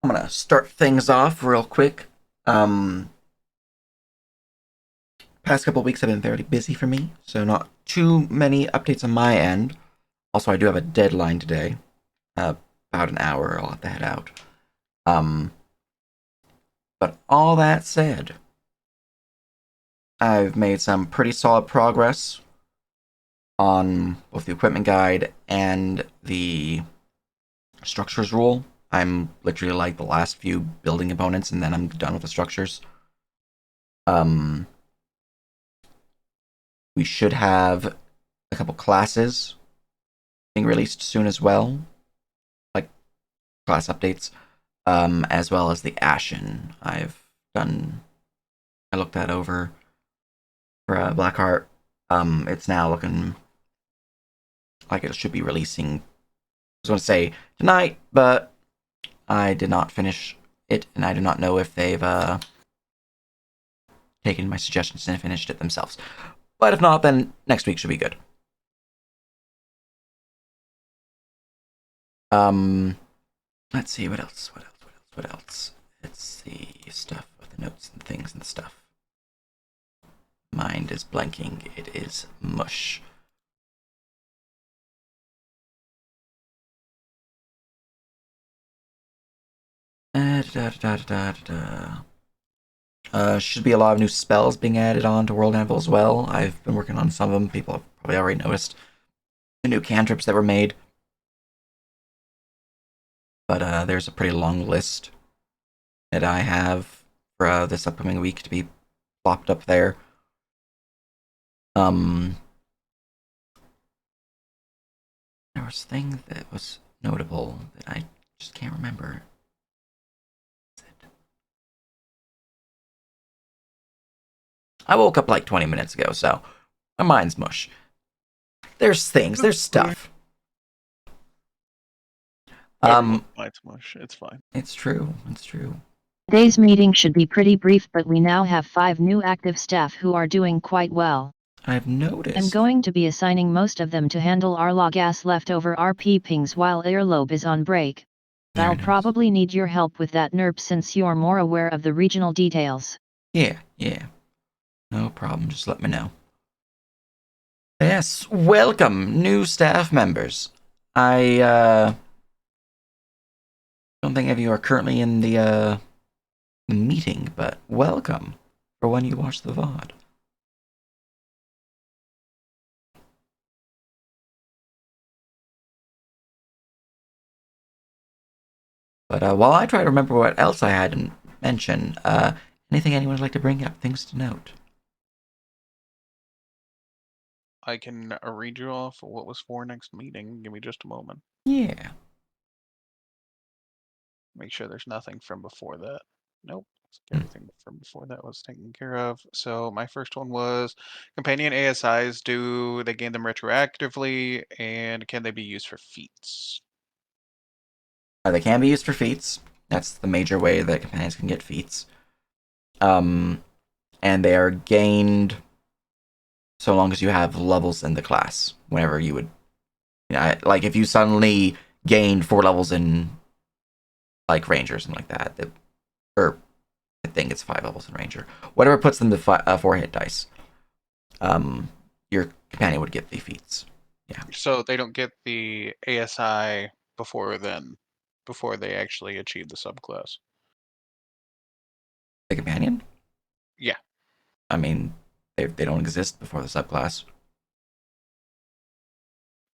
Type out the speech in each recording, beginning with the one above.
I'm gonna start things off real quick. Um, Past couple weeks have been fairly busy for me, so not too many updates on my end. Also, I do have a deadline today. Uh, about an hour, I'll have to head out. Um, but all that said, I've made some pretty solid progress on both the equipment guide and the structures rule. I'm literally like the last few building components, and then I'm done with the structures. Um, we should have a couple classes being released soon as well, like class updates, as well as the Ashen. I looked that over for Blackheart. It's now looking like it should be releasing. I was going to say tonight, but I did not finish it, and I do not know if they've taken my suggestions and finished it themselves. But if not, then next week should be good. Um, let's see what else. What else? Let's see stuff with the notes and things and stuff. Mind is blanking. It is mush. Should be a lot of new spells being added on to World Anvil as well. I've been working on some of them. People have probably already noticed the new cantrips that were made. But there's a pretty long list that I have for this upcoming week to be plopped up there. Um, there was a thing that was notable that I just can't remember. I woke up like 20 minutes ago, so my mind's mush. There's things, there's stuff. Everyone's mind's mush. It's fine. It's true. It's true. Today's meeting should be pretty brief, but we now have 5 new active staff who are doing quite well. I've I'm noticed. going to be assigning most of them to handle our Arlogas leftover RP pings while Earlobe is on break. Very I'll nice. probably need your help with that NERP since you're more aware of the regional details. Yeah. No problem. Just let me know. Yes, welcome, new staff members. I don't think any of you are currently in the meeting, but welcome for when you watch the VOD. But while I try to remember what else I had to mention, anything anyone would like to bring up, things to note? I can read you off what was for next meeting. Give me just a moment. Yeah. Make sure there's nothing from before that. Nope. Hmm. Everything from before that was taken care of. So my first one was companion ASIs. Do they gain them retroactively, and can they be used for feats? They can be used for feats. That's the major way that companions can get feats. Um, and they are gained so long as you have levels in the class. Whenever you would, like if you suddenly gained 4 levels in like Ranger or something like that, or I think it's 5 levels in Ranger. Whatever puts them to 4 hit dice, your companion would get the feats. Yeah. So they don't get the ASI before then, before they actually achieve the subclass. The companion? Yeah. I mean, they don't exist before the subclass.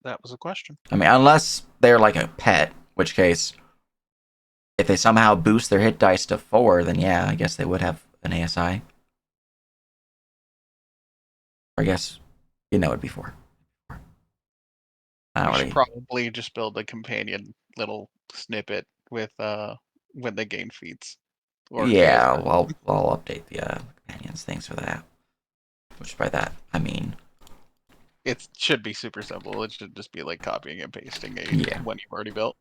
That was a question. I mean, unless they're like a pet, which case, if they somehow boost their hit dice to 4, then yeah, I guess they would have an ASI. Or I guess, it'd be 4. I We don't should really. probably just build a companion little snippet with when they gain feats or Yeah, ASI. I'll update the companions. Thanks for that. Which by that I mean, It should be super simple. It should just be like copying and pasting a yeah. one you've already built.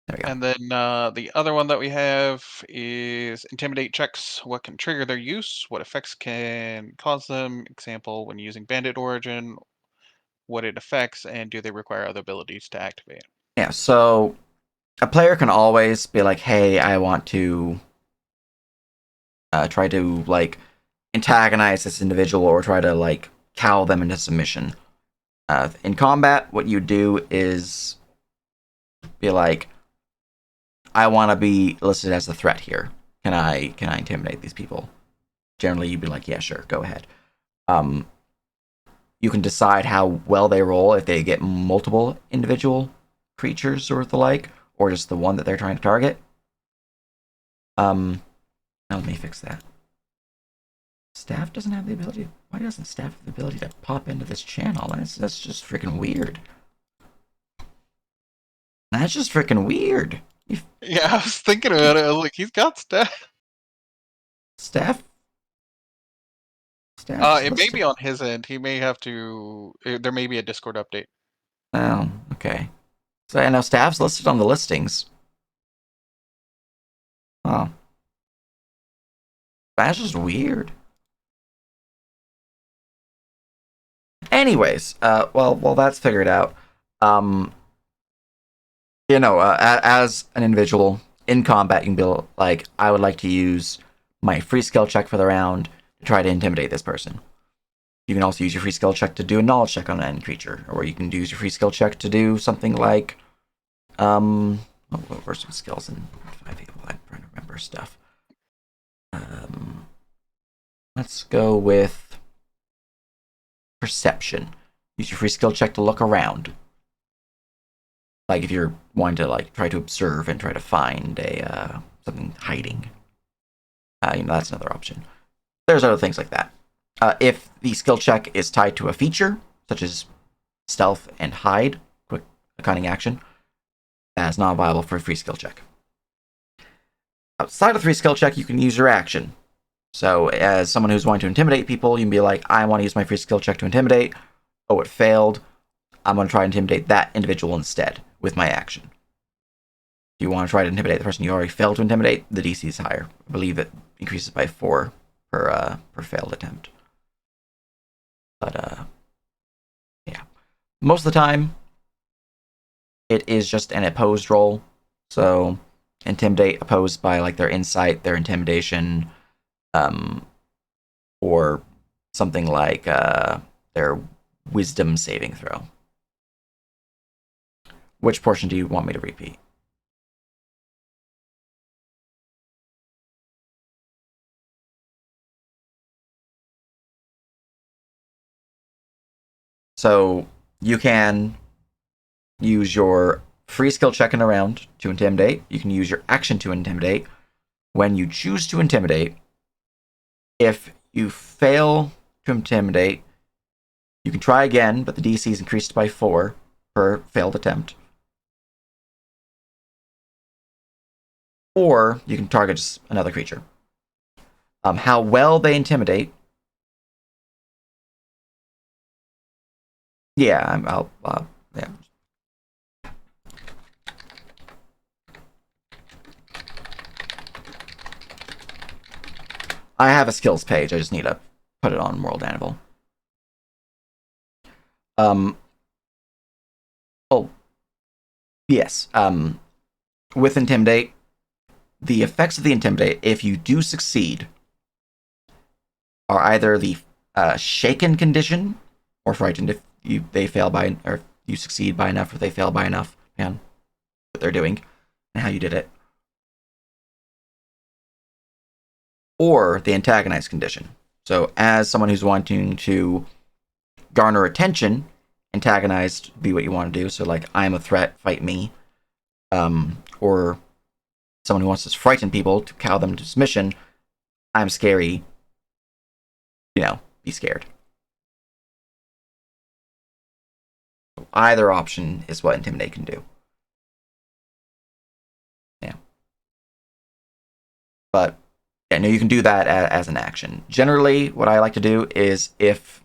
There we go. And then the other one that we have is intimidate checks. What can trigger their use? What effects can cause them? Example, when using bandit origin what it affects, and do they require other abilities to activate? Yeah, so a player can always be like, hey, I want to try to, like, antagonize this individual or try to, like, cow them into submission. In combat, what you do is be like, I want to be listed as the threat here. Can I intimidate these people? Generally, you'd be like, yeah, sure, go ahead. You can decide how well they roll if they get multiple individual creatures or the like, or just the one that they're trying to target. Now let me fix that. Staff doesn't have the ability. Why doesn't Staff have the ability to pop into this channel? That's just freaking weird. That's just freaking weird. Yeah, I was thinking about it. I was like, he's got stuff. Staff. Staff. It may be on his end. He may have to. There may be a Discord update. Oh, okay. So I know Staff's listed on the listings. Oh, that's just weird. Anyways, well, that's figured out. As an individual in combat, you can be like, I would like to use my free skill check for the round to try to intimidate this person. You can also use your free skill check to do a knowledge check on an enemy creature, or you can use your free skill check to do something like, what were some skills in 5e? I'm trying to remember stuff. Let's go with perception. Use your free skill check to look around. Like if you're wanting to, like, try to observe and try to find a something hiding. That's another option. There's other things like that. If the skill check is tied to a feature, such as stealth and hide, quick cunning action, that is not viable for a free skill check. Outside of the free skill check, you can use your action. So as someone who's wanting to intimidate people, you can be like, I want to use my free skill check to intimidate. Oh, it failed. I'm going to try to intimidate that individual instead with my action. If you want to try to intimidate the person you already failed to intimidate, the DC is higher. I believe it increases by 4 per failed attempt. But, yeah. Most of the time, it is just an opposed roll. So, intimidate opposed by, like, their insight, their intimidation, or something like their wisdom saving throw. Which portion do you want me to repeat? So you can use your free skill check in a round to intimidate. You can use your action to intimidate. When you choose to intimidate, if you fail to intimidate, you can try again, but the DC is increased by 4 per failed attempt. Or you can target just another creature. How well they intimidate. Yeah, yeah. I have a skills page. I just need to put it on World Anvil. Oh, yes. With Intimidate, the effects of the Intimidate, if you do succeed, are either the shaken condition or frightened if they fail by, or if you succeed by enough or they fail by enough, and what they're doing and how you did it. Or the antagonized condition. So as someone who's wanting to garner attention, antagonized be what you want to do. So like, I'm a threat, fight me. Or someone who wants to frighten people to cow them to submission, I'm scary, be scared. So either option is what Intimidate can do. Yeah. But yeah, no, you can do that as an action. Generally, what I like to do is if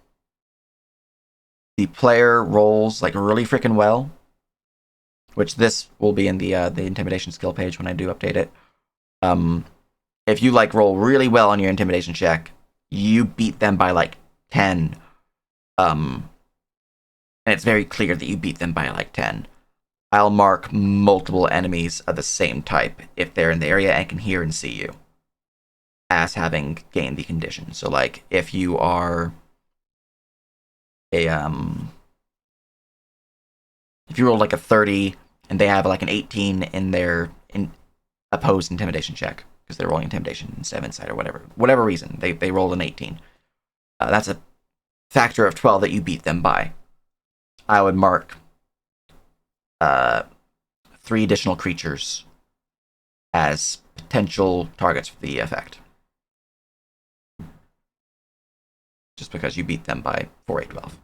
the player rolls like really freaking well, which this will be in the intimidation skill page when I do update it. If you like roll really well on your intimidation check, you beat them by like 10. and it's very clear that you beat them by like 10, I'll mark multiple enemies of the same type if they're in the area and can hear and see you as having gained the condition. So like if you are a if you roll like a 30 and they have like an 18 in their opposed intimidation check because they're rolling intimidation instead of insight or whatever reason they rolled an 18. That's a factor of 12 that you beat them by. I would mark 3 additional creatures as potential targets for the effect. Just because you beat them by 4, 8, 12.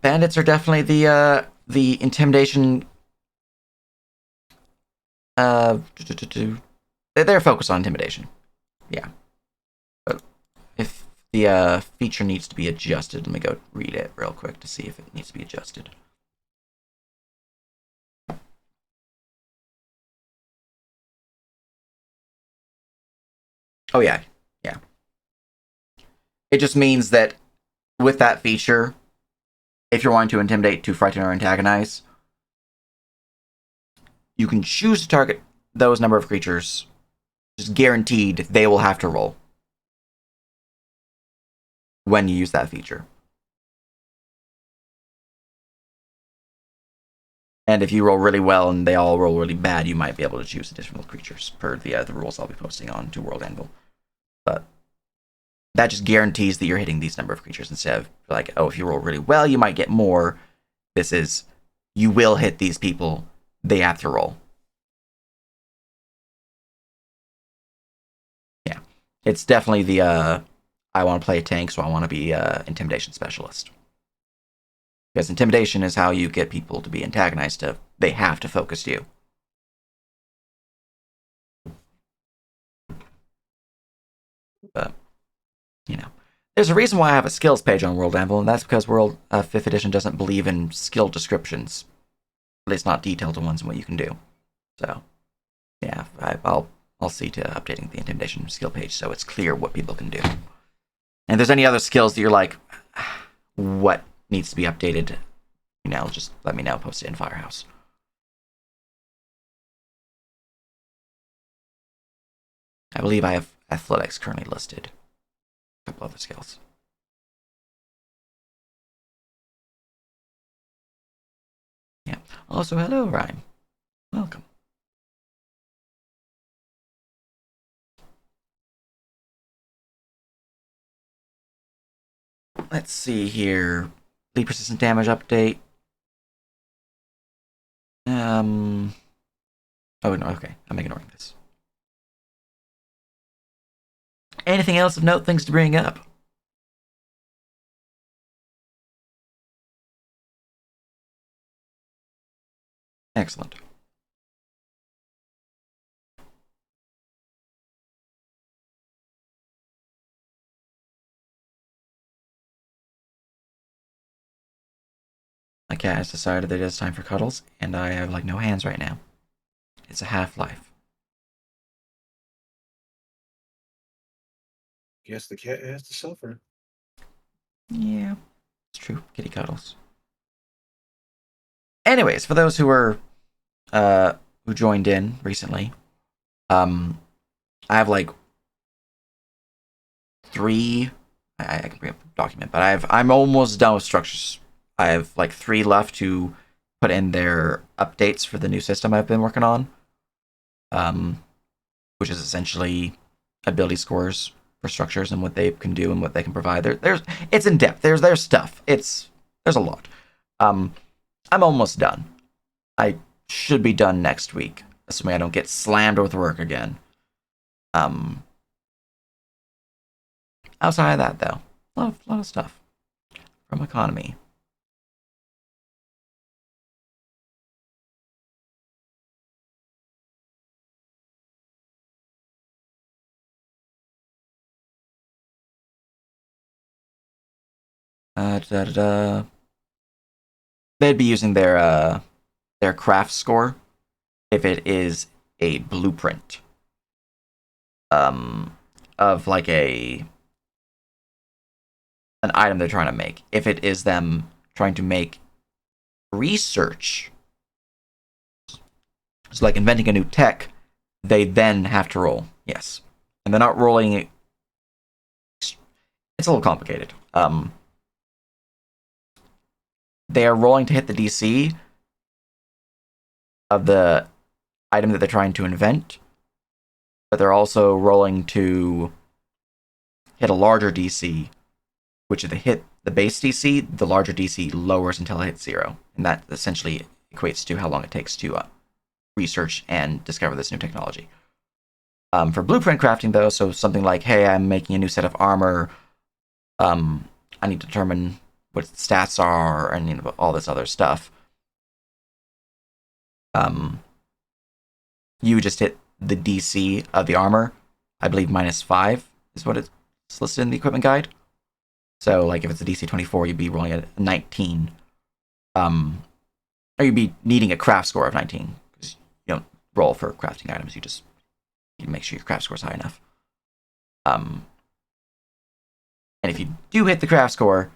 Bandits are definitely the intimidation. They're focused on intimidation. Yeah. But if the feature needs to be adjusted, let me go read it real quick to see if it needs to be adjusted. Oh yeah, yeah. It just means that with that feature, if you're wanting to intimidate, to frighten, or antagonize, you can choose to target those number of creatures. Just guaranteed they will have to roll when you use that feature. And if you roll really well and they all roll really bad, you might be able to choose additional creatures per the rules I'll be posting on to World Anvil. But that just guarantees that you're hitting these number of creatures instead of like, oh, if you roll really well, you might get more. This is, you will hit these people. They have to roll. Yeah. It's definitely the, I want to play a tank, so I want to be intimidation specialist. Because intimidation is how you get people to be antagonized to, they have to focus you. But, you know. There's a reason why I have a skills page on World Anvil, and that's because World 5th edition doesn't believe in skill descriptions. At least not detailed ones in what you can do. So, yeah, I'll see to updating the intimidation skill page so it's clear what people can do. And if there's any other skills that you're like, what needs to be updated, you know, just let me know. Post it in Firehouse. I believe I have athletics currently listed. A couple other skills. Yeah. Also, hello, Rhyme. Welcome. Let's see here. Bleed persistent damage update. Oh no, okay. I'm ignoring this. Anything else of note? Things to bring up? Excellent. My cat has decided that it's time for cuddles, and I have like no hands right now. It's a half-life. Guess the cat has to suffer. Yeah, it's true. Kitty cuddles. Anyways, for those who joined in recently, I have like 3. I can bring up the document, but I'm almost done with structures. I have like 3 left to put in their updates for the new system I've been working on, which is essentially ability scores for structures and what they can do and what they can provide. It's in depth. There's stuff. There's a lot. I'm almost done. I should be done next week, assuming I don't get slammed with work again. Outside of that, though, a lot of stuff from economy. Da, da, da. They'd be using their craft score if it is a blueprint. of like an item they're trying to make. If it is them trying to make research, so like inventing a new tech, they then have to roll. Yes, and they're not rolling. It's a little complicated. They are rolling to hit the DC of the item that they're trying to invent, but they're also rolling to hit a larger DC, which if they hit the base DC, the larger DC lowers until it hits 0. And that essentially equates to how long it takes to research and discover this new technology. For blueprint crafting, though, so something like, hey, I'm making a new set of armor, I need to determine what its stats are, and all this other stuff. You just hit the DC of the armor. I believe -5 is what it's listed in the equipment guide. So, like, if it's a DC 24, you'd be rolling at 19. Or you'd be needing a craft score of 19. Because you don't roll for crafting items, you make sure your craft score is high enough. And if you do hit the craft score,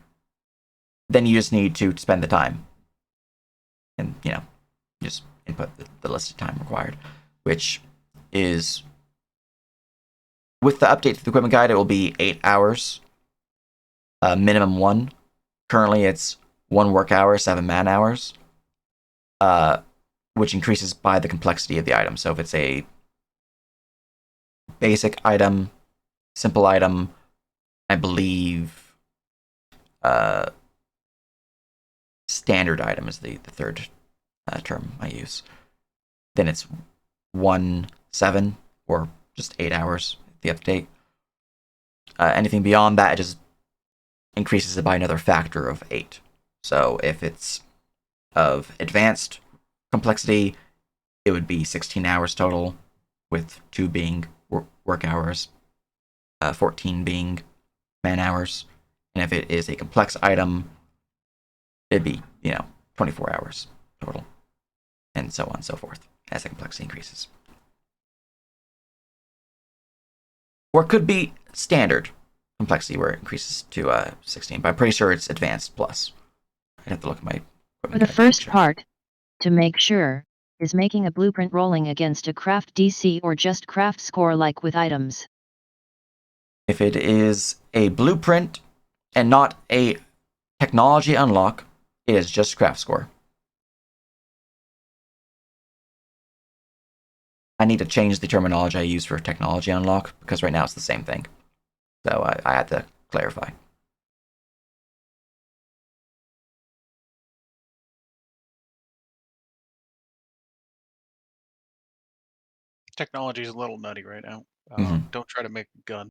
then you just need to spend the time. And, just input the listed time required. Which is, with the update to the equipment guide, it will be 8 hours. Minimum 1. Currently, it's 1 work hour, 7 man hours. Which increases by the complexity of the item. So if it's a basic item, simple item, I believe standard item is the third term I use. Then it's 1-7 or just 8 hours, the update. Anything beyond that, it just increases it by another factor of 8. So if it's of advanced complexity, it would be 16 hours total, with 2 being work hours, 14 being man hours. And if it is a complex item, it'd be, 24 hours total. And so on and so forth, as the complexity increases. Or it could be standard complexity, where it increases to 16, but I'm pretty sure it's advanced plus. I'd have to look at my For the first part, to make sure, is making a blueprint rolling against a craft DC or just craft score like with items. If it is a blueprint and not a technology unlock, it is just craft score. I need to change the terminology I use for technology unlock, because right now it's the same thing. So I had to clarify. Technology is a little nutty right now. Mhm. Don't try to make a gun.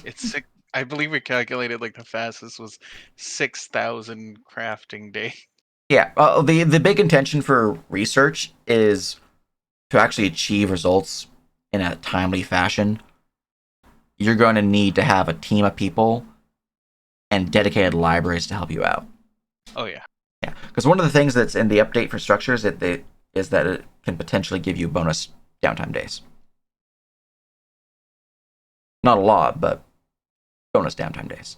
It's I believe we calculated like the fastest was 6,000 crafting day. Yeah, the big intention for research is to actually achieve results in a timely fashion. You're going to need to have a team of people and dedicated libraries to help you out. Oh yeah. Yeah, because one of the things that's in the update for structures is that it can potentially give you bonus downtime days. Not a lot, but bonus downtime days.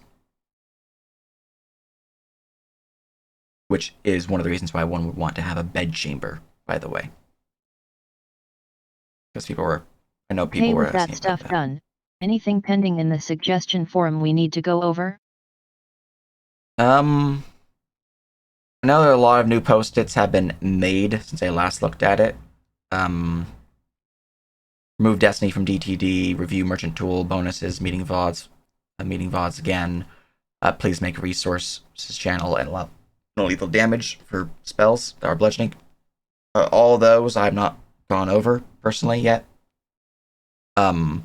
Which is one of the reasons why one would want to have a bed chamber, by the way. Because I know people Hey, were with that asking stuff about that. done, anything pending in the suggestion forum we need to go over? I know that a lot of new post-its have been made since I last looked at it. Remove Destiny from DTD, review Merchant Tool, bonuses, meeting VODs again. Please make a resources channel and allow no lethal damage for spells that are bludgeoning. All of those I've not gone over personally yet. Also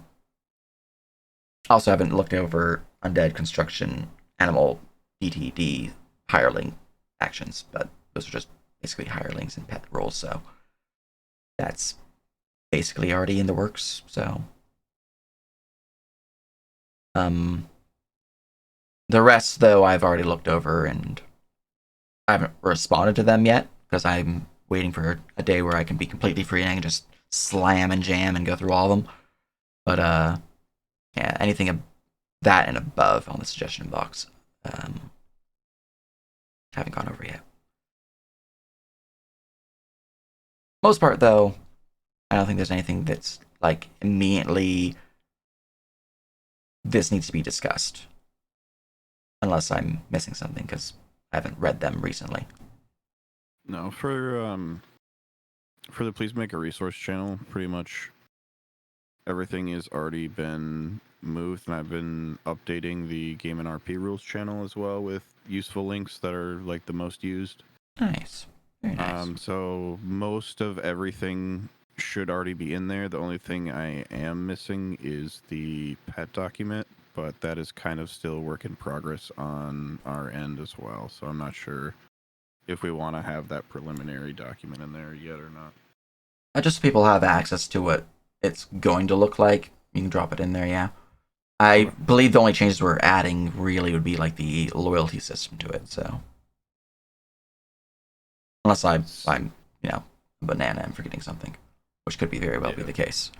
haven't looked over Undead Construction, Animal, DTD, Hireling actions, but those are just basically hirelings and pet roles, so that's basically already in the works, so the rest, though, I've already looked over, and I haven't responded to them yet, because I'm waiting for a day where I can be completely free and I can just slam and jam and go through all of them. But yeah, anything that and above on the suggestion box. Haven't gone over yet. Most part though, I don't think there's anything that's like immediately this needs to be discussed. Unless I'm missing something because I haven't read them recently. No, for the Please Make a Resource channel, pretty much everything has already been moved, and I've been updating the Game and RP rules channel as well with useful links that are like the most used. Nice. Very nice. So most of everything should already be in there. The only thing I am missing is the pet document, but that is kind of still work in progress on our end as well. So I'm not sure if we want to have that preliminary document in there yet or not. Just so people have access to what it's going to look like. You can drop it in there, yeah. I believe the only changes we're adding really would be like the loyalty system to it, so. Unless I'm a banana and forgetting something, which could be very well be the case.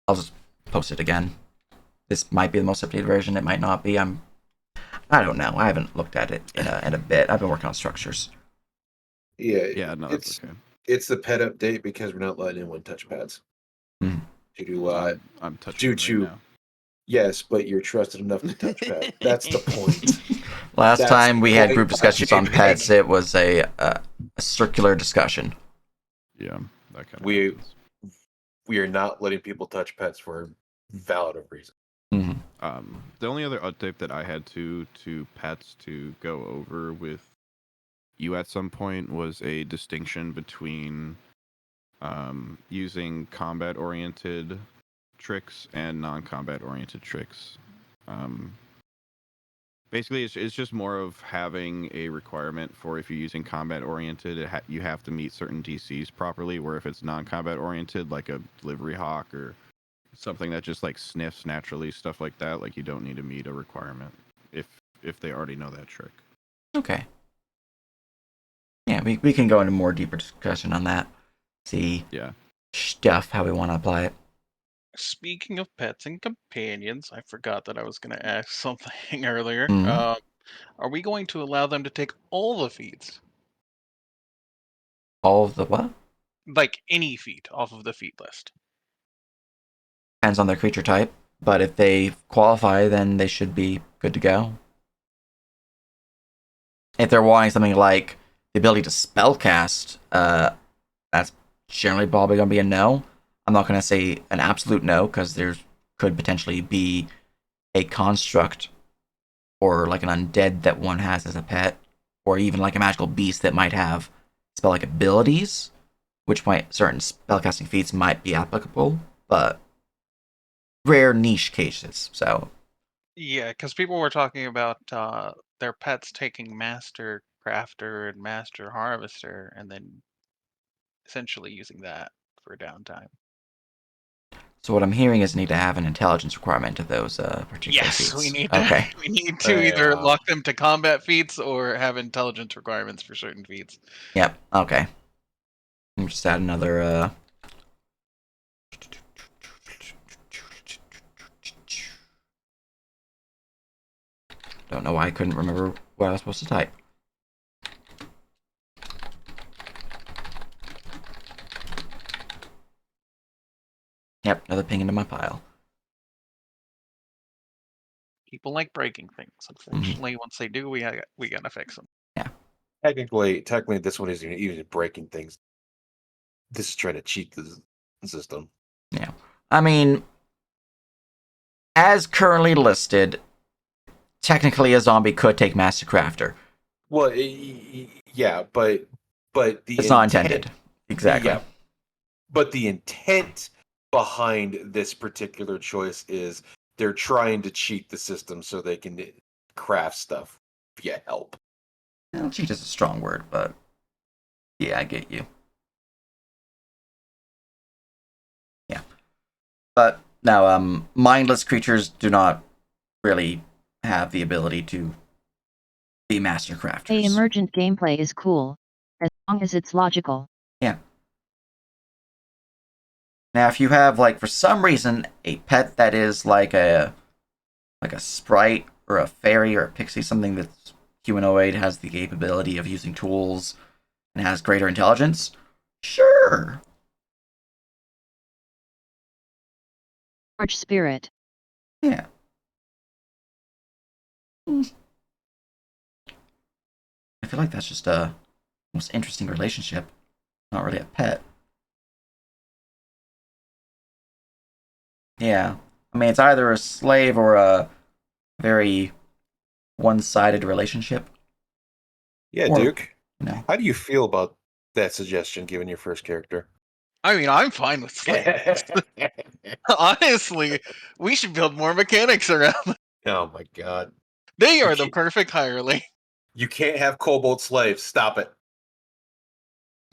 I'll just post it again. This might be the most updated version. It might not be. I don't know. I haven't looked at it in a bit. I've been working on structures. Yeah, no, that's okay. It's the pet update because we're not letting anyone touch pads. Mm. Due to I'm touching it right now. Yes, but you're trusted enough to touch pad. That's the point. Last time we had point. group discussions on pets, it was a circular discussion. Yeah, that kind of we are not letting people touch pets for valid reason. Mm-hmm. The only other update that I had to pets to go over with you at some point was a distinction between using combat-oriented tricks and non-combat oriented tricks. Basically, it's just more of having a requirement for if you're using combat oriented, you have to meet certain DCs properly. Where if it's non-combat oriented, like a delivery hawk or something that just like sniffs naturally, stuff like that, like you don't need to meet a requirement if they already know that trick. Okay. Yeah, we can go into more deeper discussion on that. See stuff, how we want to apply it. Speaking of pets and companions, I forgot that I was going to ask something earlier. Mhm. Are we going to allow them to take all the feats? All of the what? Like any feat off of the feat list? Depends on their creature type, but if they qualify, then they should be good to go. If they're wanting something like the ability to spellcast, that's generally probably going to be a no. I'm not going to say an absolute no, because there could potentially be a construct or like an undead that one has as a pet, or even like a magical beast that might have spell-like abilities, which might certain spellcasting feats might be applicable, but rare niche cases. So Yeah, because people were talking about their pets taking Master Crafter and Master Harvester and then essentially using that for downtime. So what I'm hearing is need to have an intelligence requirement of those particular Yes, feats. we need to. Okay. We need to either lock them to combat feats or have intelligence requirements for certain feats. Yep. Okay. Let me just add another. Don't know why I couldn't remember what I was supposed to type. Yep, another ping into my pile. People like breaking things. Unfortunately, once they do, we gotta fix them. Yeah. Technically, this one isn't even breaking things. This is trying to cheat the system. Yeah. I mean, as currently listed, technically a zombie could take Master Crafter. Well, yeah, but the It's not intended. Exactly. Yeah, but the intent behind this particular choice is they're trying to cheat the system so they can craft stuff via help. Well, cheat is a strong word, but yeah, I get you. Yeah. But now, mindless creatures do not really have the ability to be master crafters. A emergent gameplay is cool, as long as it's logical. Yeah. Now, if you have, like, for some reason, a pet that is like a sprite or a fairy or a pixie, something that's humanoid, has the capability of using tools and has greater intelligence, sure. Large spirit. Yeah. I feel like that's just a most interesting relationship. Not really a pet. Yeah. I mean, it's either a slave or a very one-sided relationship. Yeah, Or, Duke. you know. How do you feel about that suggestion given your first character? I mean, I'm fine with slaves. Honestly, we should build more mechanics around them. Oh my god. They You are the can't- perfect hireling. You can't have kobold slaves. Stop it.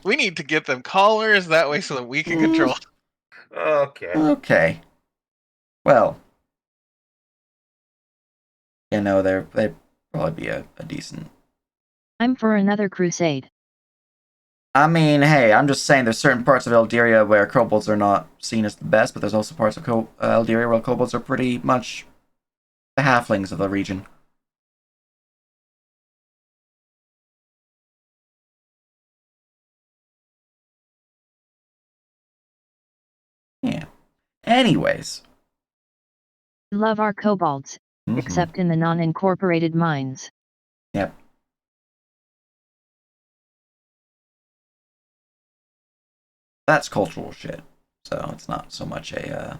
We need to get them collars that way so that we can Mm. control. Okay. Okay. Well, you know, they'd probably be a decent. I'm for another crusade. I mean, hey, I'm just saying there's certain parts of Eldiria where kobolds are not seen as the best, but there's also parts of Eldiria where kobolds are pretty much the halflings of the region. Yeah. Anyways. We love our kobolds, Mhm. except in the non-incorporated mines. Yep. That's cultural shit. So it's not so much a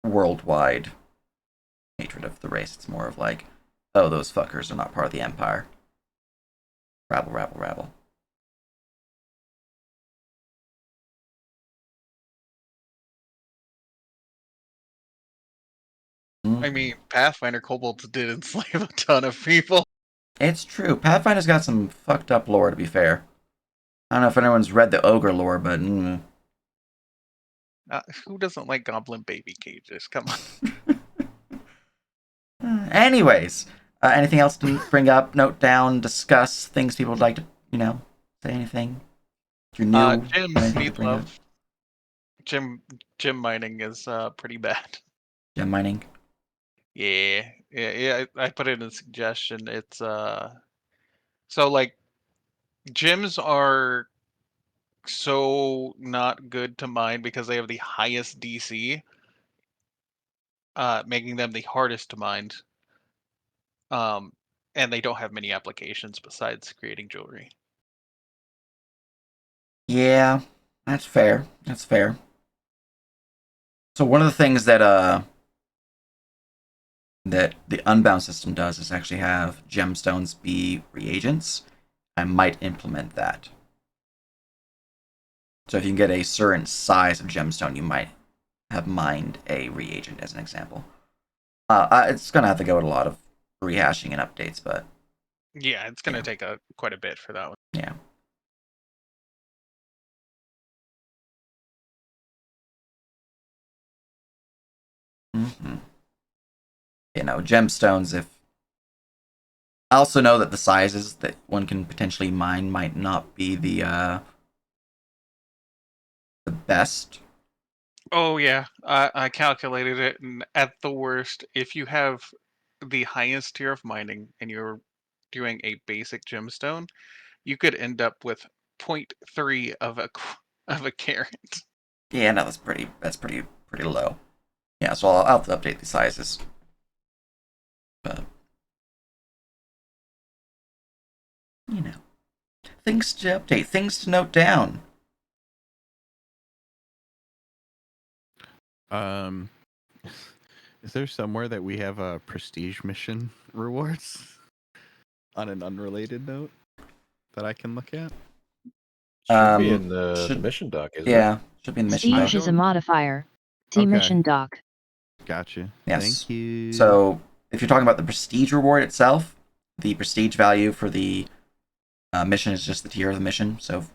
worldwide hatred of the race. It's more of like, oh, those fuckers are not part of the Empire. Rabble, rabble, rabble. I mean, Pathfinder kobolds did enslave a ton of people. It's true. Pathfinder's got some fucked up lore, to be fair. I don't know if anyone's read the ogre lore, but Who doesn't like goblin baby cages? Come on. Anyways, anything else to bring up, note down, discuss, things people would like to, say anything? If you're new, Gems anything to need bring up? love. Gem mining is pretty bad. Gem mining? Yeah. I put it in a suggestion. It's so like gems are so not good to mine because they have the highest DC, making them the hardest to mine. And they don't have many applications besides creating jewelry. Yeah, that's fair. That's fair. So one of the things that the Unbound system does is actually have gemstones be reagents. I might implement that. So if you can get a certain size of gemstone, you might have mined a reagent, as an example. It's gonna have to go with a lot of rehashing and updates, but Yeah, it's gonna Yeah. take quite a bit for that one. yeah. Mm-hmm. Gemstones. If I also know that the sizes that one can potentially mine might not be the best. Oh yeah, I calculated it, and at the worst, if you have the highest tier of mining and you're doing a basic gemstone, you could end up with 0.3 of of a carat. Yeah, no, that's pretty low. Yeah, so I'll have to update the sizes. But you know, things to update, things to note down. Um, is there somewhere that we have a prestige mission rewards on an unrelated note that I can look at? Should be in the should- mission doc, isn't it? Yeah, should be in the mission Prestige doc. is a modifier. See Okay. mission doc. Gotcha. Yes. Thank you. So if you're talking about the prestige reward itself, the prestige value for the mission is just the tier of the mission. So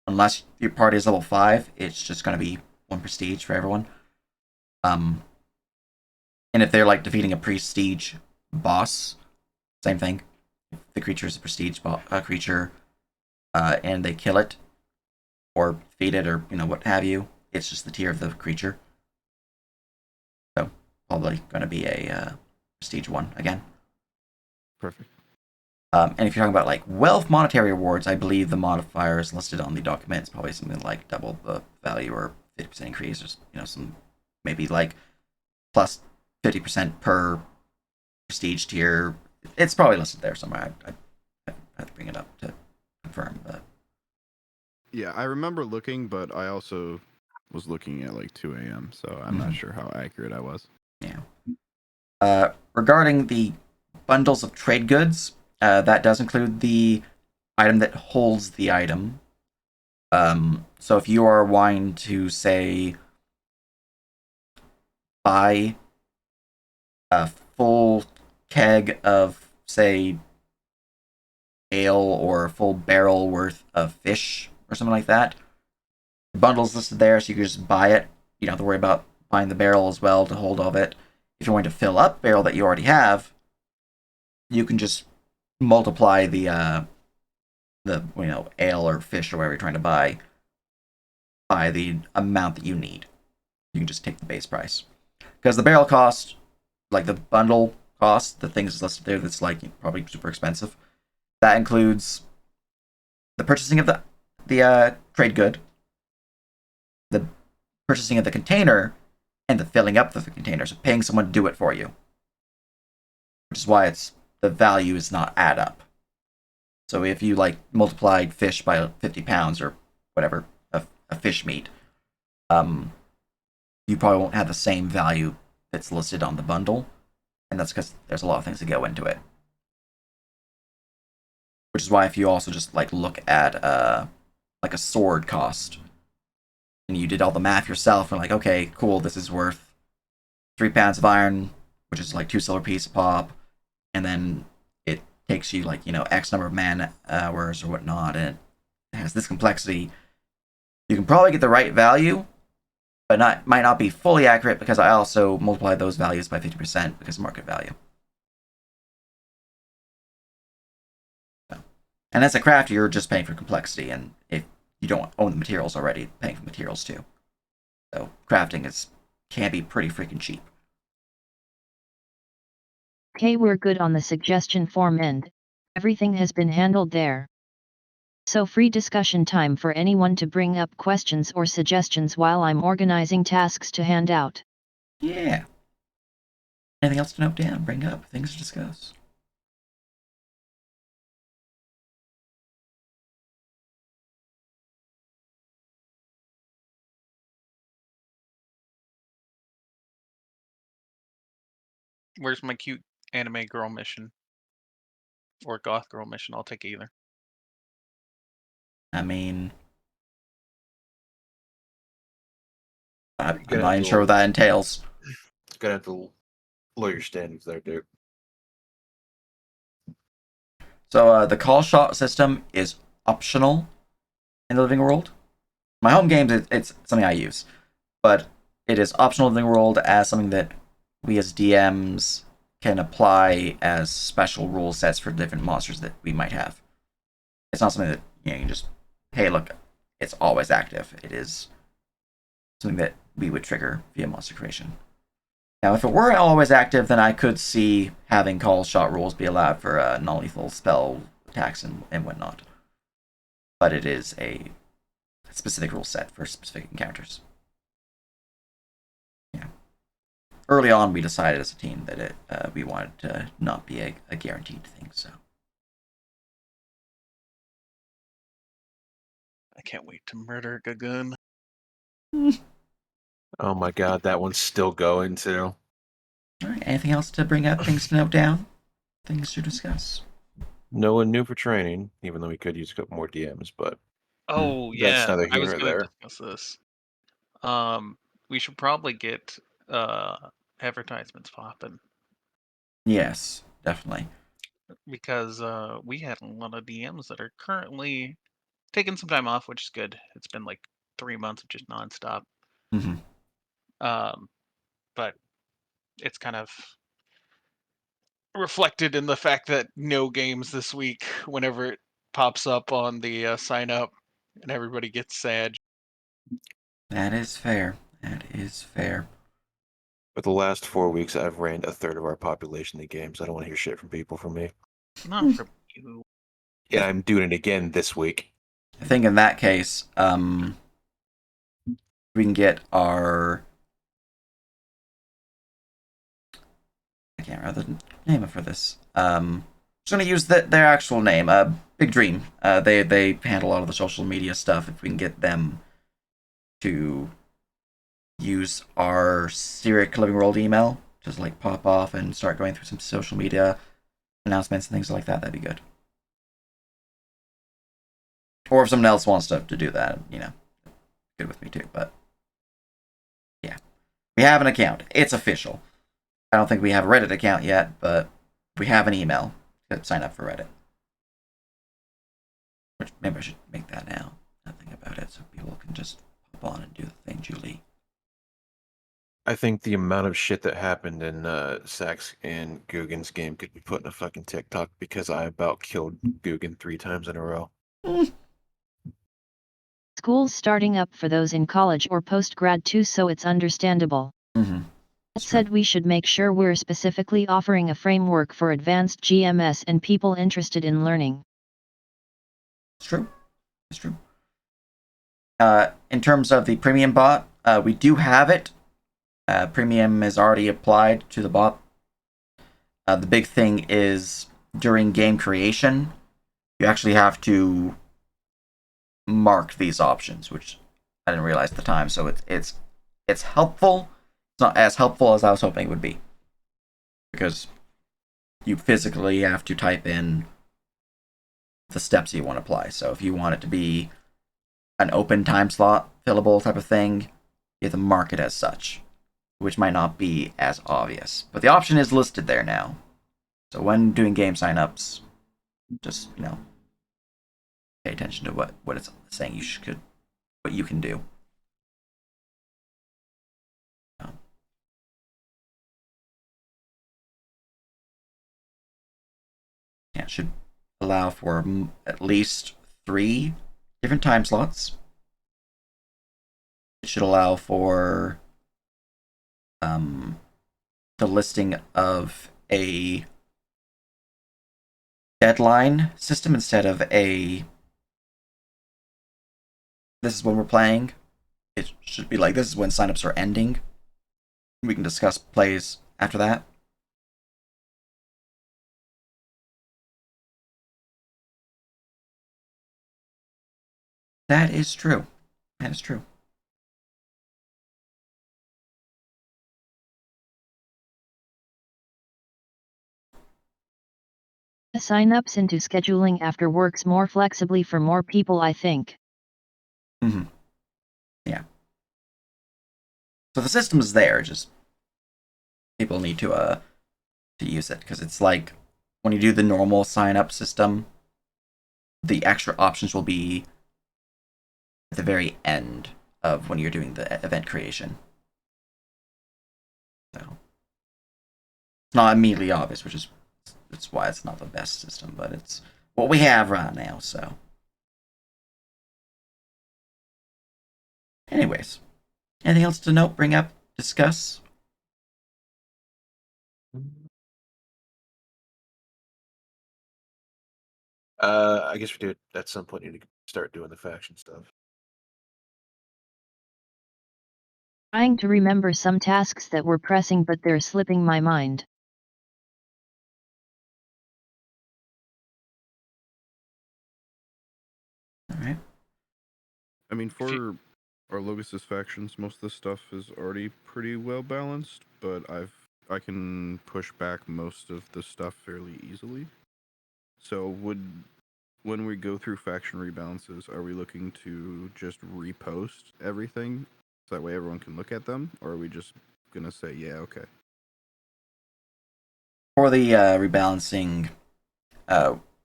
unless your party is level 5, it's just going to be 1 prestige for everyone. And if they're like defeating a prestige boss, same thing. If the creature is a prestige creature and they kill it, or feed it, or what have you. It's just the tier of the creature. So probably going to be a prestige 1 again. Perfect. And if you're talking about like wealth monetary rewards, I believe the modifier is listed on the document. It's probably something like double the value or 50% increase, or some maybe like plus 50% per prestige tier. It's probably listed there somewhere. I have to bring it up to confirm. But Yeah, I remember looking, but I also was looking at like 2 a.m., so I'm not sure how accurate I was. yeah. Regarding the bundles of trade goods, that does include the item that holds the item. So if you are wanting to, say, buy a full keg of, say, ale or a full barrel worth of fish or something like that, the bundle's listed there, so you can just buy it. You don't have to worry about buying the barrel as well to hold all of it. If you're going to fill up barrel that you already have, you can just multiply the ale or fish or whatever you're trying to buy by the amount that you need. You can just take the base price, because the barrel cost, like the bundle cost, the things listed there that's like probably super expensive. That includes the purchasing of the trade good, the purchasing of the container, and the filling up of the container. So paying someone to do it for you, which is why the value is not add up. So if you like multiplied fish by 50 pounds or whatever a fish meat, you probably won't have the same value that's listed on the bundle, and that's because there's a lot of things that go into it. Which is why if you also just like look at like a sword cost, and you did all the math yourself, and like, okay, cool, this is worth 3 pounds of iron, which is like 2 silver pieces a pop, and then it takes you like X number of man hours or whatnot, and it has this complexity. You can probably get the right value, but might not be fully accurate, because I also multiplied those values by 50% because of market value. So, and as a crafter, you're just paying for complexity, and if you don't own the materials already, paying for materials too. So crafting can be pretty freaking cheap. Okay, we're good on the suggestion form end. Everything has been handled there. So free discussion time for anyone to bring up questions or suggestions while I'm organizing tasks to hand out. Yeah. Anything else to note down? Bring up things to discuss. Where's my cute anime girl mission? Or goth girl mission? I'll take either. I mean, I'm You're gonna not have even to sure what that entails. It's gonna have to lower your standards there, dude. So the call shot system is optional in the Living World. My home games, it's something I use, but it is optional in the Living World as something that we as DMs can apply as special rule sets for different monsters that we might have. It's not something that you can just, hey, look, it's always active. It is something that we would trigger via monster creation. Now, if it were always active, then I could see having call shot rules be allowed for non-lethal spell attacks and whatnot. But it is a specific rule set for specific encounters. Yeah. Early on, we decided as a team that we wanted to not be a guaranteed thing. So I can't wait to murder Gagun. Oh my god, that one's still going too. all right. Anything else to bring up? Things to note down? Things to discuss? No one new for training, even though we could use a couple more DMs, but Oh that's yeah, neither I here was nor gonna there. discuss this. We should probably get advertisements popping, Yes, definitely. because we had a lot of DMs that are currently taking some time off, which is good. It's been like 3 months of just nonstop. Mm-hmm. But it's kind of reflected in the fact that no games this week whenever it pops up on the sign up. and everybody gets sad. That is fair. That is fair. For the last 4 weeks, I've ran a third of our population in the game, so I don't want to hear shit from people from me. Not from you. And I'm doing it again this week. I think in that case, we can get our... I can't remember the name for this. Just gonna use their actual name. Big Dream. They handle a lot of the social media stuff. If we can get them to use our Syrik Living World email, just like pop off and start going through some social media announcements and things like that, that'd be good. Or if someone else wants to do that, good with me too. But yeah, we have an account. It's official. I don't think we have a Reddit account yet, but we have an email to sign up for Reddit. Which maybe I should make that now. Nothing about it, so people can just pop on and do the thing, Julie. I think the amount of shit that happened in Sax and Guggen's game could be put in a fucking TikTok because I about killed Guggen 3 times in a row. School's starting up for those in college or post-grad too, so it's understandable. Mm-hmm. That said, we should make sure we're specifically offering a framework for advanced GMS and people interested in learning. It's true. It's true. In terms of the premium bot, we do have it. Premium is already applied to the bot. The big thing is during game creation, you actually have to mark these options, which I didn't realize at the time. So it's helpful. It's not as helpful as I was hoping it would be, because you physically have to type in the steps you want to apply. So if you want it to be an open time slot fillable type of thing, you have to mark it as such, which might not be as obvious. But the option is listed there now. So when doing game signups, just pay attention to what it's saying what you can do. Yeah, it should allow for at least 3 different time slots. It should allow for the listing of a deadline system instead of a this is when we're playing. It should be like this is when signups are ending. We can discuss plays after that. That is true. That is true. Sign-ups into scheduling after works more flexibly for more people, I think. Mm-hmm. Yeah. So the system is there, just people need to use it, because it's like when you do the normal sign-up system, the extra options will be at the very end of when you're doing the event creation. So it's not immediately obvious, which is that's why it's not the best system, but it's what we have right now. So, anyways, anything else to note, bring up, discuss? I guess we do at some point need to start doing the faction stuff. Trying to remember some tasks that were pressing, but they're slipping my mind. All right. I mean, for our Logus' factions, most of the stuff is already pretty well balanced, but I can push back most of the stuff fairly easily. So when we go through faction rebalances, are we looking to just repost everything so that way everyone can look at them, or are we just gonna say, yeah, okay? For the rebalancing,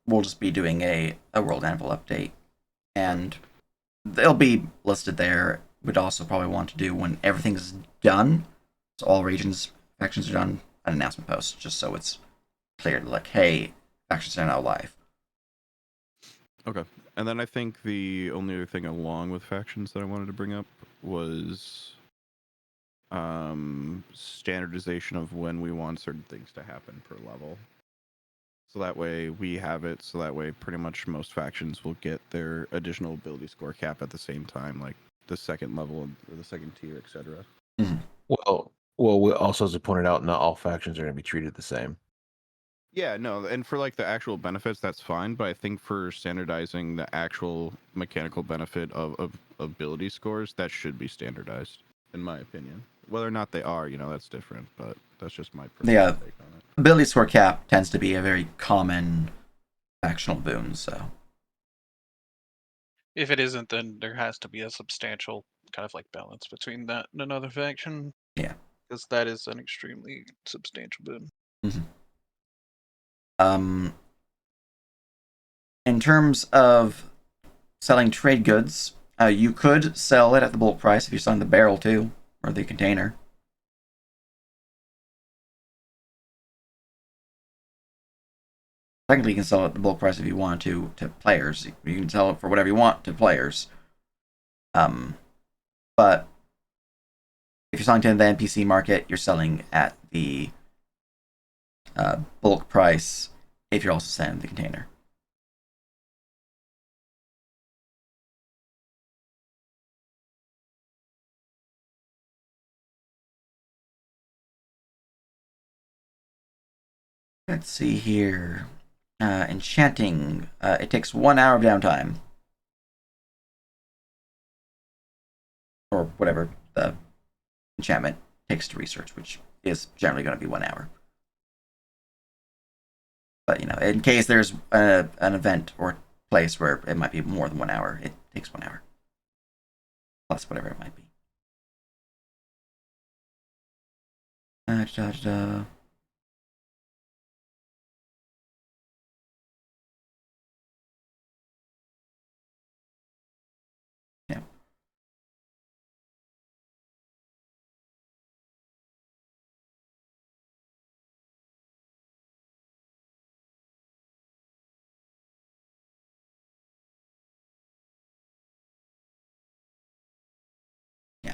we'll just be doing a World Anvil update, and they'll be listed there. We'd also probably want to do when everything's done, so all regions factions are done, an announcement post, just so it's clear, like, hey, factions are now live. Okay. And then I think the only other thing along with factions that I wanted to bring up was standardization of when we want certain things to happen per level. So that way we have it, so that way pretty much most factions will get their additional ability score cap at the same time, like the second level or the second tier, etc. Well, we also, as you pointed out, not all factions are going to be treated the same. Yeah, no, and for like the actual benefits, that's fine. But I think for standardizing the actual mechanical benefit of ability scores, that should be standardized, in my opinion. Whether or not they are, that's different. But that's just my personal take on it. Ability score cap tends to be a very common factional boon, so. If it isn't, then there has to be a substantial kind of like balance between that and another faction. Yeah. Because that is an extremely substantial boon. Mm-hmm. In terms of selling trade goods, you could sell it at the bulk price if you're selling the barrel too, or the container. Technically, you can sell it at the bulk price if you want to players. You can sell it for whatever you want to players. But if you're selling to the NPC market, you're selling at the bulk price if you're also selling the container. Let's see here. Enchanting. It takes 1 hour of downtime. Or whatever the enchantment takes to research, which is generally going to be 1 hour. But, in case there's an event or place where it might be more than 1 hour, it takes 1 hour. Plus whatever it might be. Yeah. Yeah.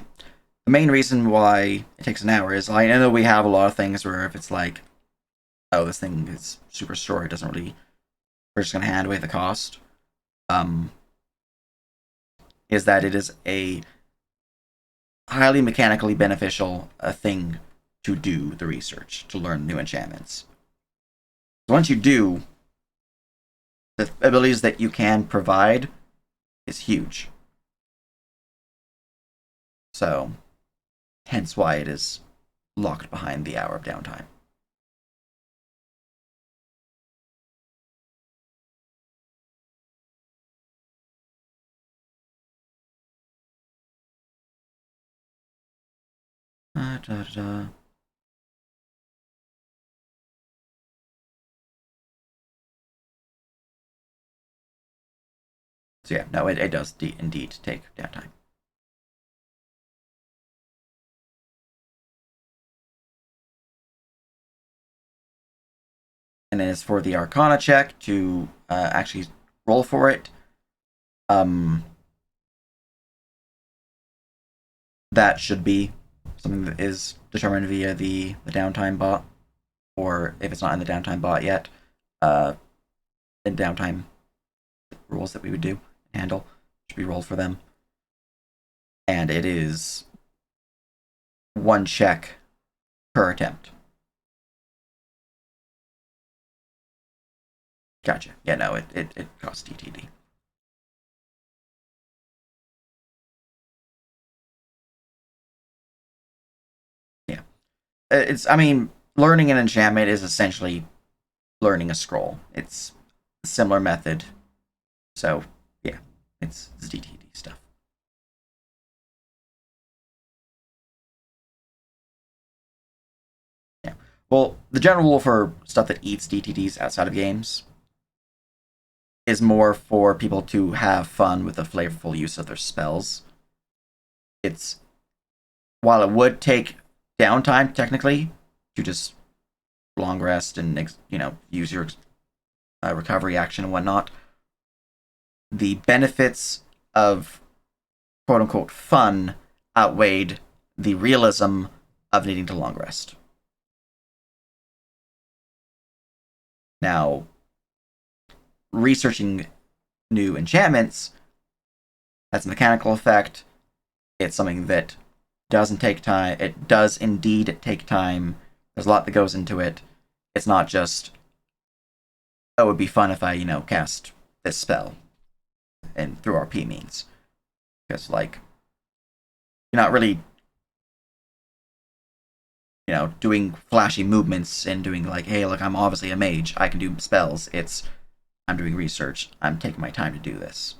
The main reason why it takes an hour is I know we have a lot of things where if it's like, oh, this thing is super short, it doesn't really, we're just going to hand away the cost. Is that it is a highly mechanically beneficial thing to do the research, to learn new enchantments. Once you do, the abilities that you can provide is huge. So, hence why it is locked behind the hour of downtime. So yeah, no, it does indeed take downtime. And as for the Arcana check to actually roll for it, that should be something that is determined via the downtime bot, or if it's not in the downtime bot yet, in downtime rules that we would do handle should be rolled for them. And it is 1 check per attempt. Gotcha. Yeah, no, it costs DTD. Yeah. Learning an enchantment is essentially learning a scroll. It's a similar method. So, yeah, it's DTD stuff. Yeah. Well, the general rule for stuff that eats DTDs outside of games is more for people to have fun with the flavorful use of their spells. While it would take downtime technically to just long rest and use your recovery action and whatnot, the benefits of quote unquote fun outweighed the realism of needing to long rest. Now, researching new enchantments, that's a mechanical effect. It's something that doesn't take time. It does indeed take time. There's a lot that goes into it. It's not just, oh, it would be fun if I, cast this spell and through RP means. Because, like, you're not really, doing flashy movements and doing, like, hey, look, I'm obviously a mage. I can do spells. I'm doing research. I'm taking my time to do this.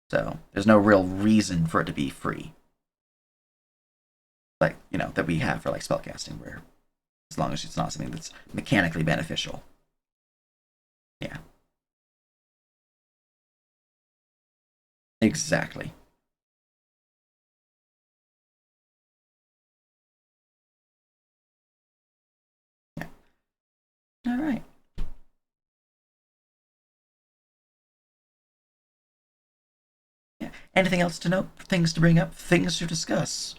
So, there's no real reason for it to be free. Like, that we have for, like, spellcasting, where as long as it's not something that's mechanically beneficial. Yeah. Exactly. Yeah. All right. Yeah. Anything else to note? Things to bring up? Things to discuss?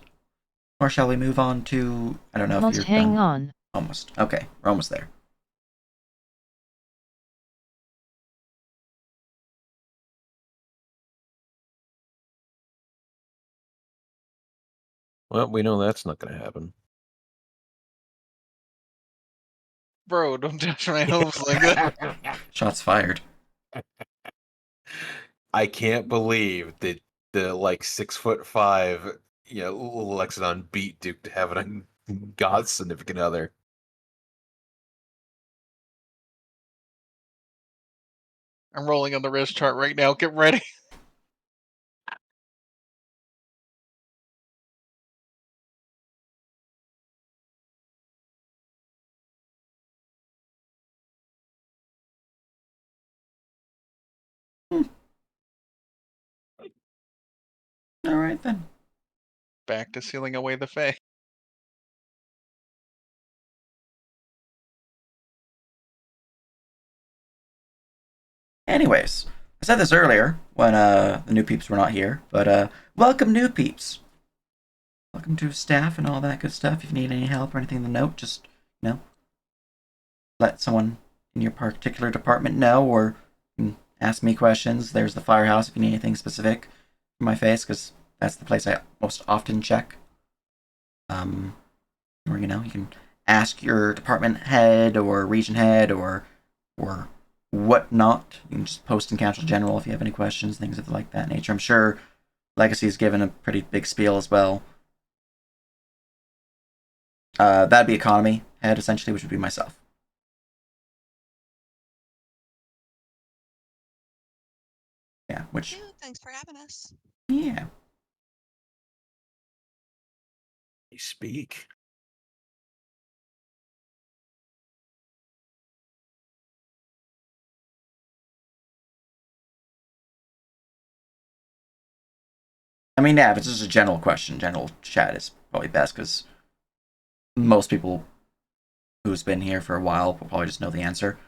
Or shall we move on to... I don't know if Almost you're hang done. on. Almost. Okay, we're almost there. Well, we know that's not going to happen. Bro, don't touch my hopes like that. Shots fired. I can't believe that the 6'5", Lexodon beat Duke to have a God's significant other. I'm rolling on the wrist chart right now. Get ready. All right, then. Back to sealing away the Fae. Anyways, I said this earlier when the new peeps were not here, but welcome new peeps. Welcome to staff and all that good stuff. If you need any help or anything to note, just, let someone in your particular department know, or you can ask me questions. There's the firehouse if you need anything specific for my face, because that's the place I most often check. Or, you can ask your department head or region head or whatnot. You can just post in Council General if you have any questions, things of like that nature. I'm sure Legacy's given a pretty big spiel as well. That'd be economy head, essentially, which would be myself. Yeah, which... Thanks for having us. Yeah. You speak. I mean, yeah, if it's just a general question, general chat is probably best, because most people who's been here for a while will probably just know the answer.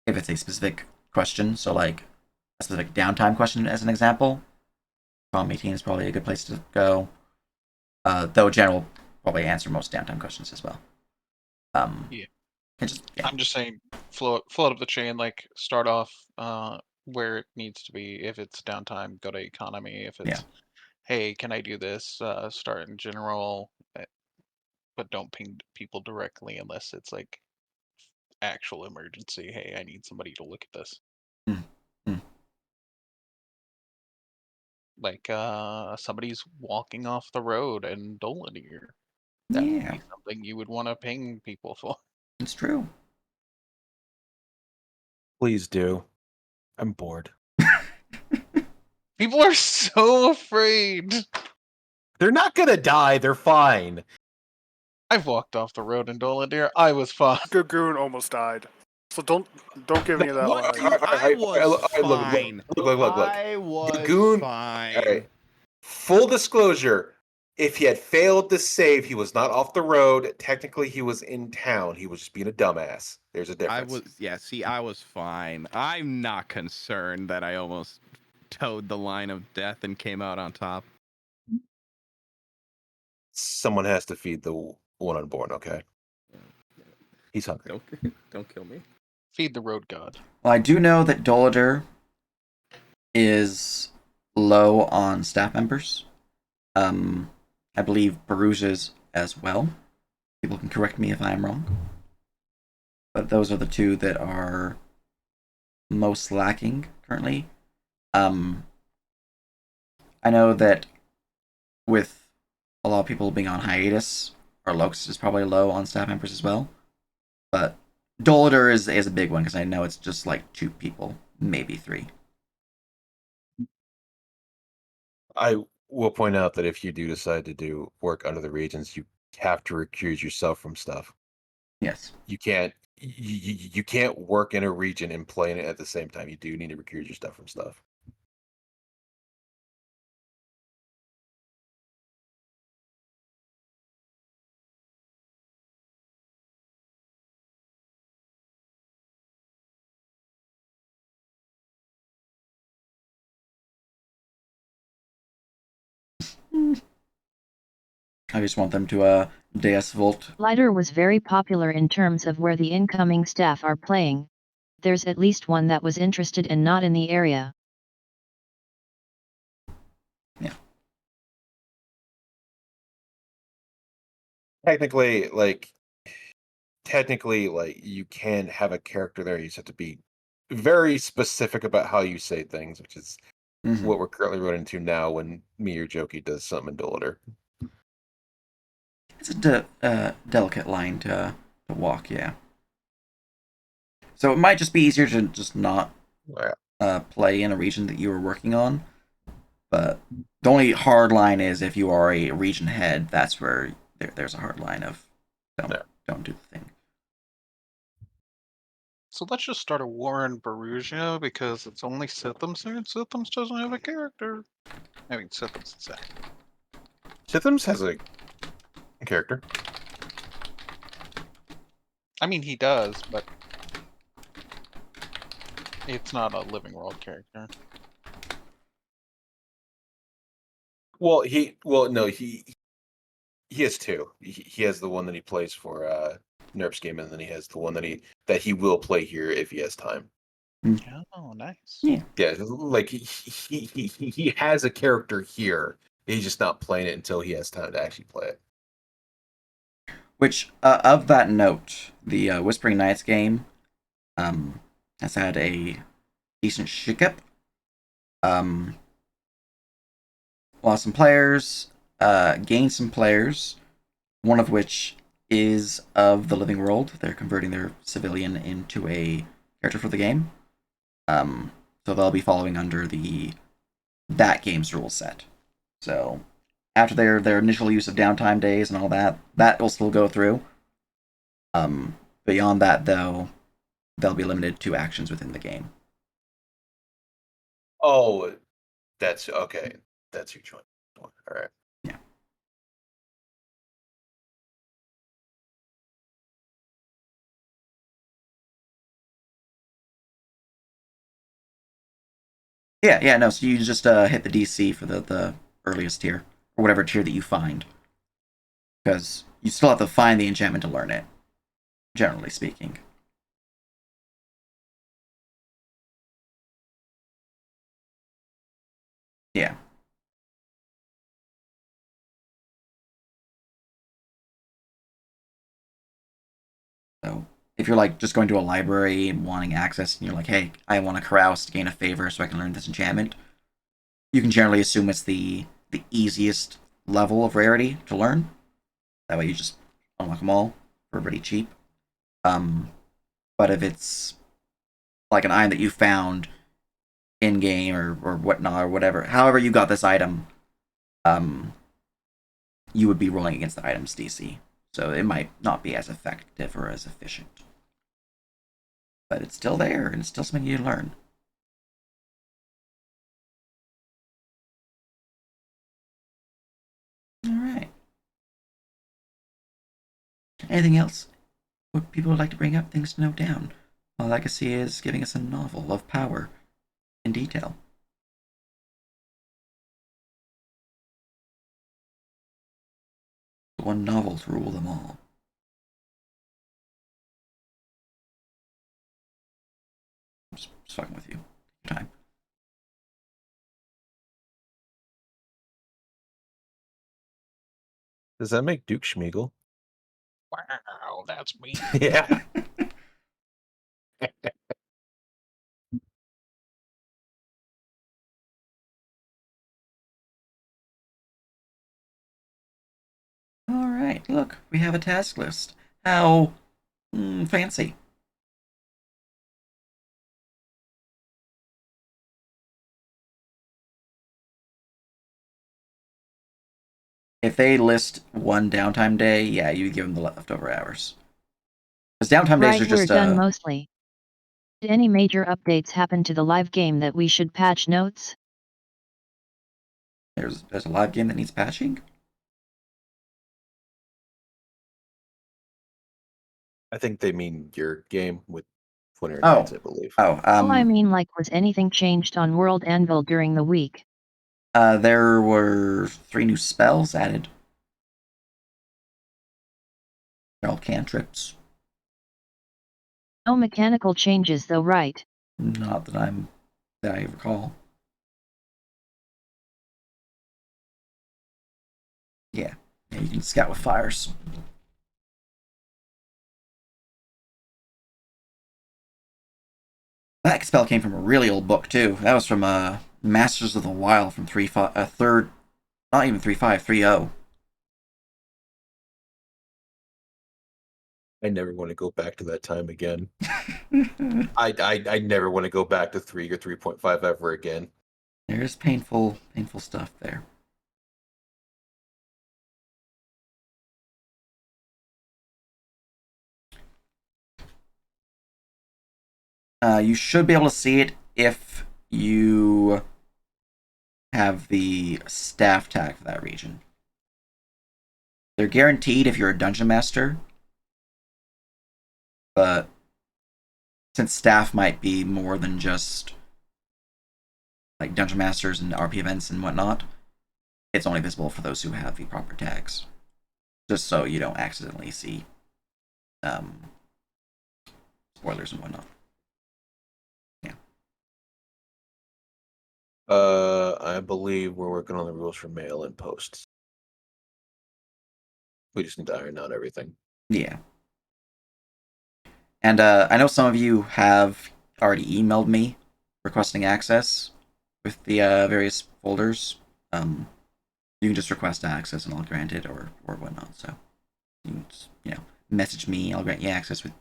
If it's a specific question, so like a specific downtime question as an example, Prom 18 is probably a good place to go. Though general probably answer most downtime questions as well. Yeah. Yeah. I'm just saying, float up the chain. Like, start off where it needs to be. If it's downtime, go to economy. If it's, hey, can I do this? Start in general, but don't ping people directly unless it's like actual emergency. Hey, I need somebody to look at this. Like, somebody's walking off the road in Dolanier. That would be something you would want to ping people for. It's true. Please do. I'm bored. People are so afraid. They're not gonna die. They're fine. I've walked off the road in Dolanier. I was fine. Gagoon almost died. So don't give me that What? line. I was fine. Look. I was Gagoon, fine. All right. Full disclosure, if he had failed to save, he was not off the road. Technically, he was in town. He was just being a dumbass. There's a difference. I was fine. I'm not concerned that I almost towed the line of death and came out on top. Someone has to feed the one unborn. Okay, he's hungry. Don't kill me. Feed the road god. Well, I do know that Dolader is low on staff members. I believe Baruja's as well. People can correct me if I'm wrong. But those are the two that are most lacking currently. I know that with a lot of people being on hiatus, our Locust is probably low on staff members as well. But Dolader is a big one because I know it's just like 2 people, maybe 3. I will point out that if you do decide to do work under the regions, you have to recuse yourself from stuff. Yes. You can't work in a region and play in it at the same time. You do need to recuse your stuff from stuff. I just want them to Deus Volt. Lighter was very popular in terms of where the incoming staff are playing. There's at least one that was interested and not in the area. Yeah. Technically, you can have a character there. You just have to be very specific about how you say things, which is what we're currently running into now when me or Jokey does something in Dolader. It's a delicate line to walk, yeah. So it might just be easier to just not play in a region that you were working on. But the only hard line is if you are a region head, that's where there's a hard line of don't do the thing. So let's just start a war in Baruja because it's only Sithams here, and Sithams doesn't have a character. I mean, Sithams is that. Sithams has a character. I mean, he does, but it's not a living world character. Well, he has 2. He has the one that he plays for Nerf's game, and then he has the one that he will play here if he has time. Oh, nice. Yeah, like he has a character here. He's just not playing it until he has time to actually play it. Which, of that note, the Whispering Knights game has had a decent shakeup. Lost some players, gained some players, one of which is of the Living World. They're converting their civilian into a character for the game. So they'll be following under that game's rule set. So after their initial use of downtime days and all that will still go through. Beyond that, though, they'll be limited to actions within the game. Oh, that's okay. That's your choice. All right. Yeah. Yeah, no, so you just hit the DC for the earliest tier, or whatever tier that you find. Because you still have to find the enchantment to learn it, generally speaking. Yeah. So if you're like just going to a library and wanting access, and you're like, hey, I want a carouse to gain a favor so I can learn this enchantment, you can generally assume it's the easiest level of rarity to learn. That way you just unlock them all for pretty cheap. But if it's like an item that you found in game or whatnot or whatever, however you got this item, you would be rolling against the item's DC. So it might not be as effective or as efficient. But it's still there, and it's still something you learn. Alright. Anything else? What people would like to bring up, things to note down? Well, Legacy is giving us a novel of power in detail. One novel to rule them all. Just fucking with you. Time. Does that make Duke Schmiegel? Wow, that's me. Yeah. Alright, look, we have a task list. How fancy. If they list one downtime day, yeah, you give them the leftover hours. Because downtime days Right, are just we're done mostly. Did any major updates happen to the live game that we should patch notes? there's a live game that needs patching. I think they mean your game with 20 Oh. nights, I believe. Oh, I mean, like, was anything changed on World Anvil during the week? there were 3 new spells added. They're all cantrips. No mechanical changes though, right? Not that I recall. Yeah, you can scout with fires. That spell came from a really old book too. That was from Masters of the Wild from 3.5, third, not even 3.5, 3.0. I never want to go back to that time again. I never want to go back to 3 or 3.5 ever again. There's painful stuff there. You should be able to see it if you have the staff tag for that region. They're guaranteed if you're a dungeon master, but since staff might be more than just like dungeon masters and RP events and whatnot, it's only visible for those who have the proper tags. Just so you don't accidentally see spoilers and whatnot. Yeah. I believe we're working on the rules for mail and posts. We just need to iron out everything. Yeah. And I know some of you have already emailed me requesting access with the various folders. You can just request access and I'll grant it or whatnot. So you can just, message me. I'll grant you access with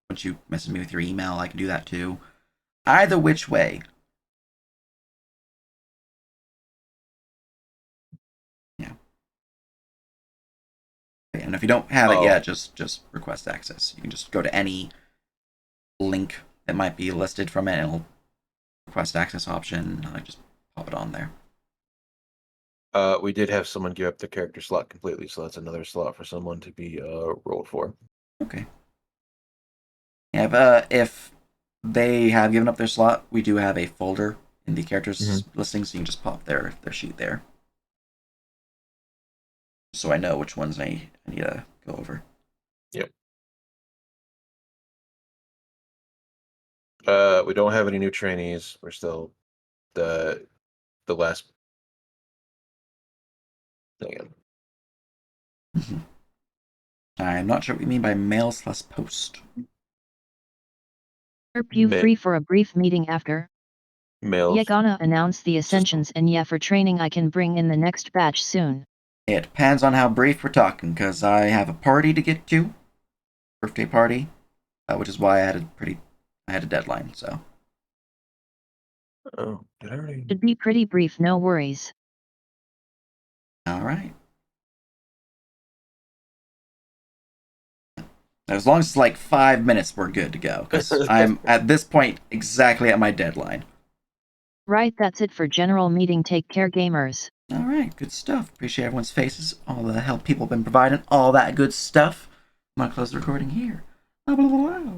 once you message me with your email. I can do that too. Either which way. Yeah. And if you don't have it yet, just request access. You can just go to any link that might be listed from it and it'll request access option. I just pop it on there. We did have someone give up the character slot completely, so that's another slot for someone to be rolled for. Okay. Yeah, if they have given up their slot, we do have a folder in the characters listing, so you can just pop their sheet there. So I know which ones I need to go over. Yep. We don't have any new trainees. We're still the last. Hang on. Mm-hmm. I'm not sure what you mean by mail/post. You free for a brief meeting after? Mails. Yeah, gonna announce the ascensions and yeah, for training I can bring in the next batch soon. It depends on how brief we're talking, because I have a party to get to. Birthday party. Which is why I had a deadline, so. Oh, did I already? Should be pretty brief, no worries. Alright. As long as it's like 5 minutes, we're good to go, because I'm, at this point, exactly at my deadline. Right, that's it for general meeting. Take care, gamers. Alright, good stuff. Appreciate everyone's faces, all the help people have been providing, all that good stuff. I'm gonna close the recording here. Blah, blah, blah, blah.